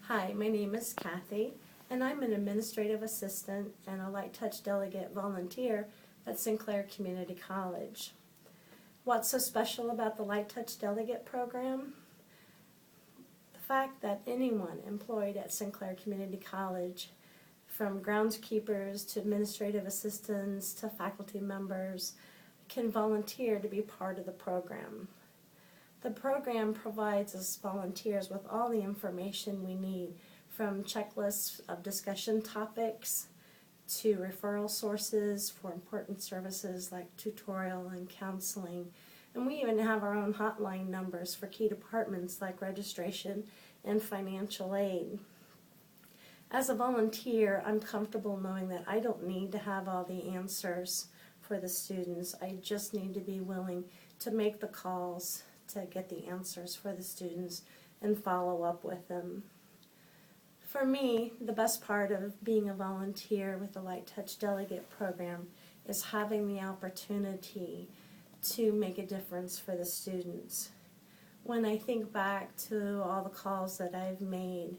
Hi, my name is Kathy, and I'm an administrative assistant and a Light Touch Delegate volunteer at Sinclair Community College. What's so special about the Light Touch Delegate program? The fact that anyone employed at Sinclair Community College, from groundskeepers to administrative assistants to faculty members, can volunteer to be part of the program. The program provides us volunteers with all the information we need, from checklists of discussion topics to referral sources for important services like tutorial and counseling. And we even have our own hotline numbers for key departments like registration and financial aid. As a volunteer, I'm comfortable knowing that I don't need to have all the answers for the students. I just need to be willing to make the calls to get the answers for the students and follow up with them. For me, the best part of being a volunteer with the Light Touch Delegate program is having the opportunity to make a difference for the students. When I think back to all the calls that I've made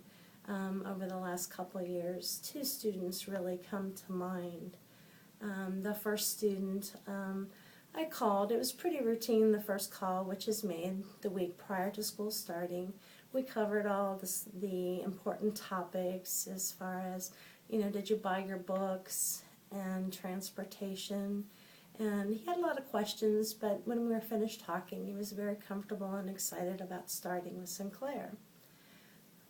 over the last couple of years, two students really come to mind. The first student I called. It was pretty routine, the first call, which is made the week prior to school starting. We covered all the important topics as far as, did you buy your books and transportation? And he had a lot of questions, but when we were finished talking, he was very comfortable and excited about starting with Sinclair.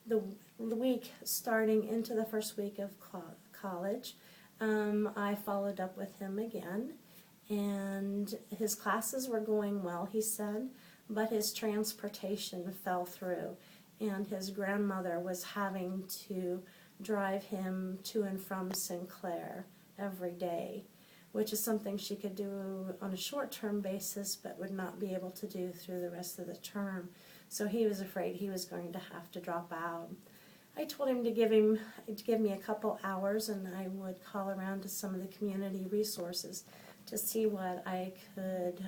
The week starting into the first week of college, I followed up with him again. And his classes were going well, he said, but his transportation fell through, and his grandmother was having to drive him to and from Sinclair every day, which is something she could do on a short-term basis but would not be able to do through the rest of the term. So he was afraid he was going to have to drop out. I told him to give me a couple hours, and I would call around to some of the community resources to see what I could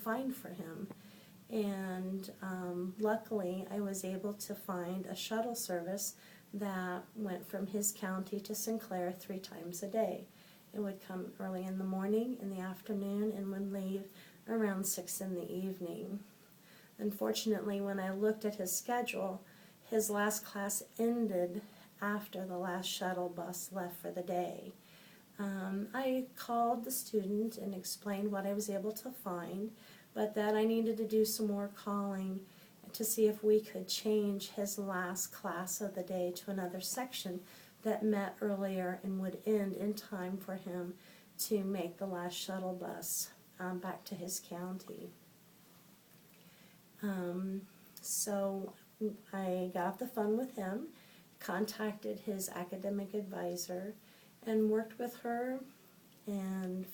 find for him. And luckily, I was able to find a shuttle service that went from his county to Sinclair 3 times a day. It would come early in the morning, in the afternoon, and would leave around 6 in the evening. Unfortunately, when I looked at his schedule, his last class ended after the last shuttle bus left for the day. I called the student and explained what I was able to find, but that I needed to do some more calling to see if we could change his last class of the day to another section that met earlier and would end in time for him to make the last shuttle bus back to his county. So I got off the phone with him, contacted his academic advisor, and worked with her and